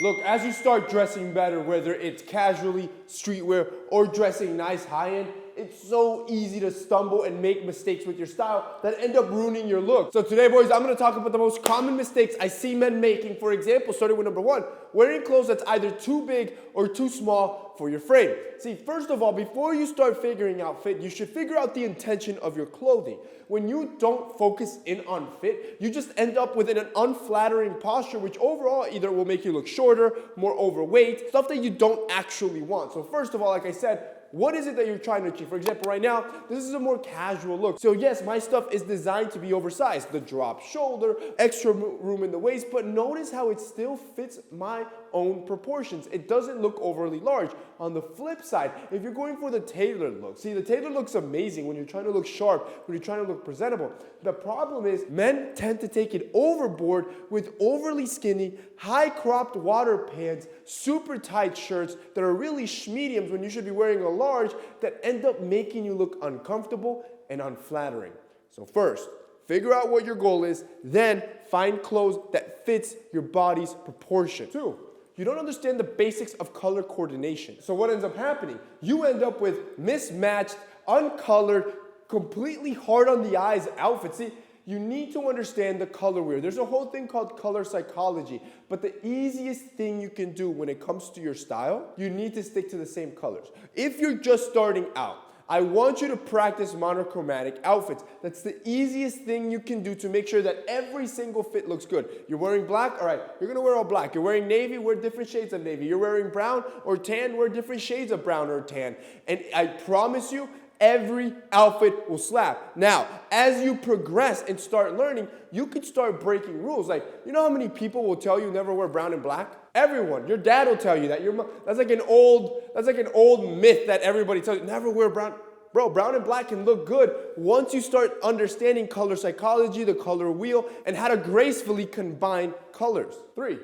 Look, as you start dressing better, whether it's casually, streetwear, or dressing nice high-end, it's so easy to stumble and make mistakes with your style that end up ruining your look. So today, boys, I'm gonna talk about the most common mistakes I see men making. For example, starting with number one, wearing clothes that's either too big or too small for your frame. See, first of all, before you start figuring out fit, you should figure out the intention of your clothing. When you don't focus in on fit, you just end up with an unflattering posture, which overall either will make you look shorter, more overweight, stuff that you don't actually want. So first of all, like I said, what is it that you're trying to achieve? For example, right now, this is a more casual look. So yes, my stuff is designed to be oversized. The drop shoulder, extra room in the waist, but notice how it still fits my own proportions. It doesn't look overly large. On the flip side, if you're going for the tailored look, see, the tailored looks amazing when you're trying to look sharp, when you're trying to look presentable. The problem is men tend to take it overboard with overly skinny, high cropped water pants, super tight shirts that are really schmediums when you should be wearing a large that end up making you look uncomfortable and unflattering. So first, figure out what your goal is, then find clothes that fits your body's proportion. Two, you don't understand the basics of color coordination. So what ends up happening? You end up with mismatched, uncolored, completely hard on the eyes outfits. See, you need to understand the color wheel. There's a whole thing called color psychology, but the easiest thing you can do when it comes to your style, you need to stick to the same colors. If you're just starting out, I want you to practice monochromatic outfits. That's the easiest thing you can do to make sure that every single fit looks good. You're wearing black? All right, you're gonna wear all black. You're wearing navy? Wear different shades of navy. You're wearing brown or tan? Wear different shades of brown or tan. And I promise you, every outfit will slap. Now, as you progress and start learning, you could start breaking rules. Like, you know how many people will tell you never wear brown and black? Everyone. Your dad will tell you that. That's like an old myth that everybody tells you. Never wear brown. Bro, brown and black can look good once you start understanding color psychology, the color wheel, and how to gracefully combine colors. Three,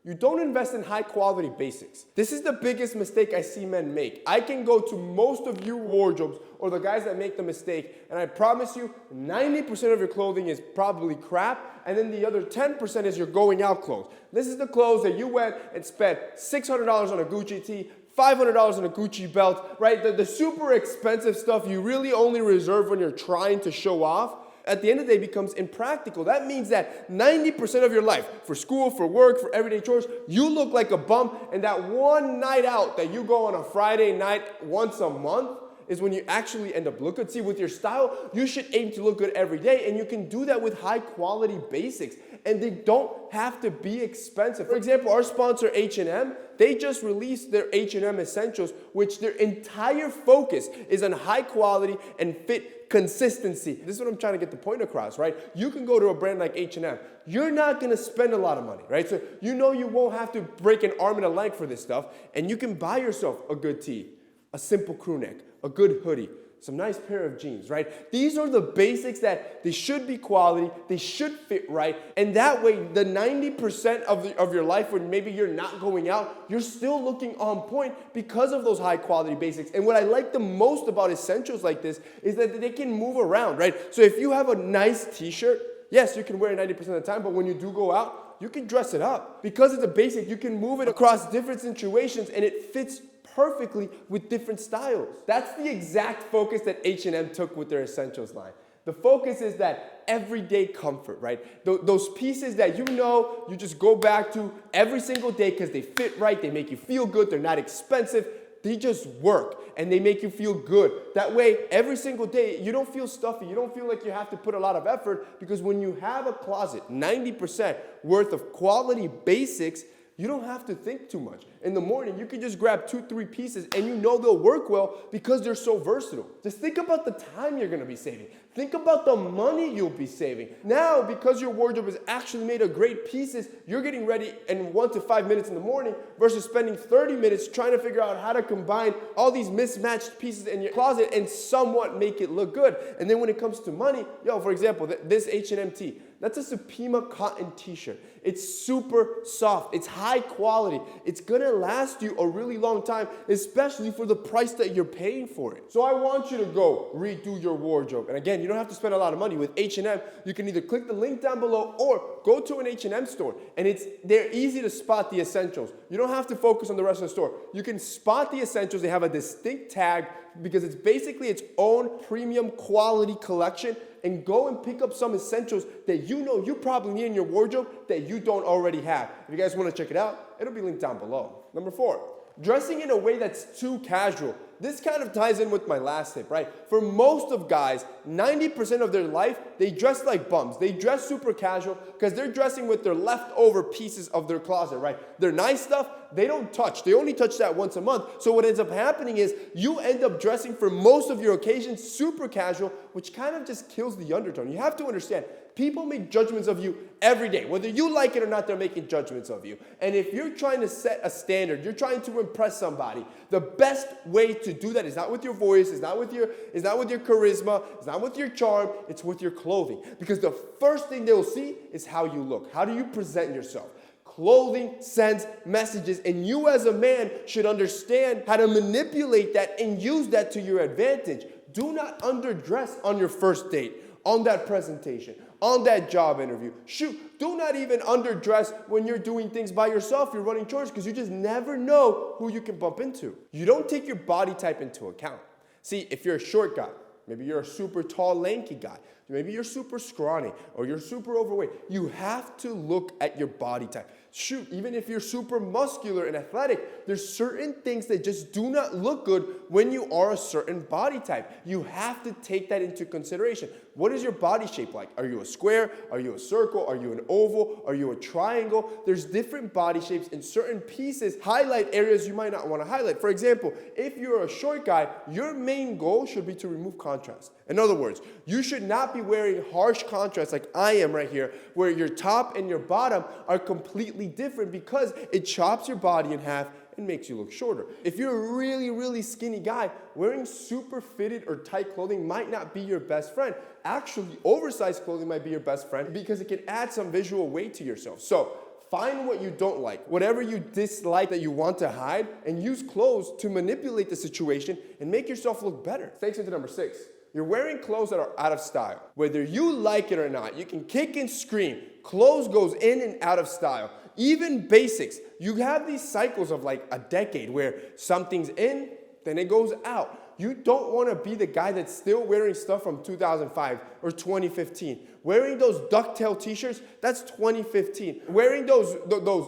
you don't invest in high quality basics. This is the biggest mistake I see men make. I can go to most of your wardrobes or the guys that make the mistake, and I promise you 90% of your clothing is probably crap, and then the other 10% is your going out clothes. This is the clothes that you went and spent $600 on a Gucci tee, $500 on a Gucci belt, right? The super expensive stuff you really only reserve when you're trying to show off, at the end of the day becomes impractical. That means that 90% of your life, for school, for work, for everyday chores, you look like a bum, and that one night out that you go on a Friday night once a month is when you actually end up look good. See, with your style, you should aim to look good every day, and you can do that with high quality basics, and they don't have to be expensive. For example, our sponsor H&M, they just released their H&M Essentials, which their entire focus is on high quality and fit consistency. This is what I'm trying to get the point across, right? You can go to a brand like H&M. You're not gonna spend a lot of money, right? So you know you won't have to break an arm and a leg for this stuff, and you can buy yourself a good tee, a simple crew neck, a good hoodie, some nice pair of jeans, right? These are the basics that they should be quality, they should fit right, and that way the 90% of your life when maybe you're not going out, you're still looking on point because of those high quality basics. And what I like the most about essentials like this is that they can move around, right? So if you have a nice t-shirt, yes, you can wear it 90% of the time, but when you do go out, you can dress it up. Because it's a basic, you can move it across different situations and it fits perfectly with different styles. That's the exact focus that H&M took with their Essentials line. The focus is that everyday comfort, right? Those pieces that you know you just go back to every single day because they fit right, they make you feel good, they're not expensive, they just work and they make you feel good. That way, every single day, you don't feel stuffy, you don't feel like you have to put a lot of effort, because when you have a closet, 90% worth of quality basics, you don't have to think too much. In the morning, you can just grab 2-3 pieces and you know they'll work well because they're so versatile. Just think about the time you're gonna be saving. Think about the money you'll be saving. Now, because your wardrobe is actually made of great pieces, you're getting ready in 1 to 5 minutes in the morning versus spending 30 minutes trying to figure out how to combine all these mismatched pieces in your closet and somewhat make it look good. And then when it comes to money, for example, this H&M tee, That's a Supima cotton t-shirt. It's super soft. It's high quality. It's gonna last you a really long time, especially for the price that you're paying for it. So I want you to go redo your wardrobe. And again, you don't have to spend a lot of money. With H&M, you can either click the link down below or go to an H&M store. And they're easy to spot the essentials. You don't have to focus on the rest of the store. You can spot the essentials. They have a distinct tag because it's basically its own premium quality collection, and go and pick up some essentials that you know you probably need in your wardrobe that you don't already have. If you guys want to check it out, it'll be linked down below. Number 4, dressing in a way that's too casual. This kind of ties in with my last tip, right? For most of guys, 90% of their life, they dress like bums. They dress super casual because they're dressing with their leftover pieces of their closet, right? Their nice stuff, they don't touch. They only touch that once a month. So what ends up happening is you end up dressing for most of your occasions super casual, which kind of just kills the undertone. You have to understand, people make judgments of you every day. Whether you like it or not, they're making judgments of you. And if you're trying to set a standard, you're trying to impress somebody, the best way to do that is not with your voice, it's not with your charisma, it's not with your charm, it's with your clothing. Because the first thing they'll see is how you look. How do you present yourself? Clothing sends messages, and you as a man should understand how to manipulate that and use that to your advantage. Do not underdress on your first date, on that presentation, on that job interview. Shoot, do not even underdress when you're doing things by yourself, you're running chores, because you just never know who you can bump into. You don't take your body type into account. See, if you're a short guy, maybe you're a super tall, lanky guy, maybe you're super scrawny, or you're super overweight, you have to look at your body type. Shoot, even if you're super muscular and athletic, there's certain things that just do not look good when you are a certain body type. You have to take that into consideration. What is your body shape like? Are you a square? Are you a circle? Are you an oval? Are you a triangle? There's different body shapes, and certain pieces highlight areas you might not want to highlight. For example, if you're a short guy, your main goal should be to remove contrast. In other words, you should not be wearing harsh contrast like I am right here, where your top and your bottom are completely different because it chops your body in half and makes you look shorter. If you're a really, really skinny guy, wearing super fitted or tight clothing might not be your best friend. Actually, oversized clothing might be your best friend because it can add some visual weight to yourself. So find what you don't like, whatever you dislike that you want to hide, and use clothes to manipulate the situation and make yourself look better. Thanks into number 6. You're wearing clothes that are out of style. Whether you like it or not, you can kick and scream. Clothes goes in and out of style. Even basics. You have these cycles of like a decade where something's in, then it goes out. You don't want to be the guy that's still wearing stuff from 2005 or 2015. Wearing those ducktail t-shirts, that's 2015. Wearing those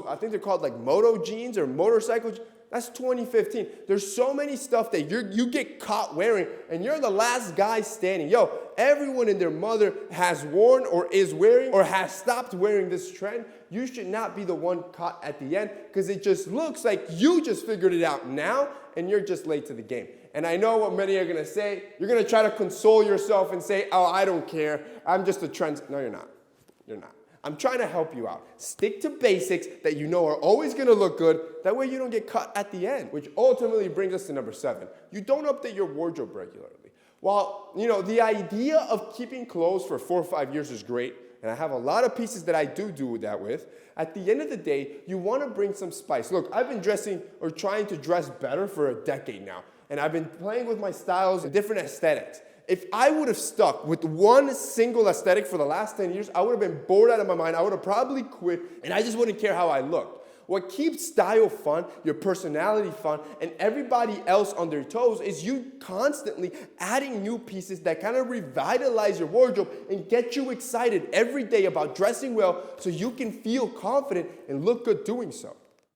I think they're called like moto jeans or motorcycle jeans, that's 2015. There's so many stuff that you get caught wearing, and you're the last guy standing. Yo, everyone and their mother has worn or is wearing or has stopped wearing this trend. You should not be the one caught at the end, because it just looks like you just figured it out now and you're just late to the game. And I know what many are going to say. You're going to try to console yourself and say, oh, I don't care. I'm just a trend. No, you're not. You're not. I'm trying to help you out. Stick to basics that you know are always going to look good. That way you don't get cut at the end, which ultimately brings us to number 7. You don't update your wardrobe regularly. While, the idea of keeping clothes for 4 or 5 years is great, and I have a lot of pieces that I do that with, at the end of the day, you want to bring some spice. Look, I've been dressing or trying to dress better for a decade now, and I've been playing with my styles and different aesthetics. If I would have stuck with one single aesthetic for the last 10 years, I would have been bored out of my mind. I would have probably quit, and I just wouldn't care how I looked. What keeps style fun, your personality fun, and everybody else on their toes is you constantly adding new pieces that kind of revitalize your wardrobe and get you excited every day about dressing well so you can feel confident and look good doing so.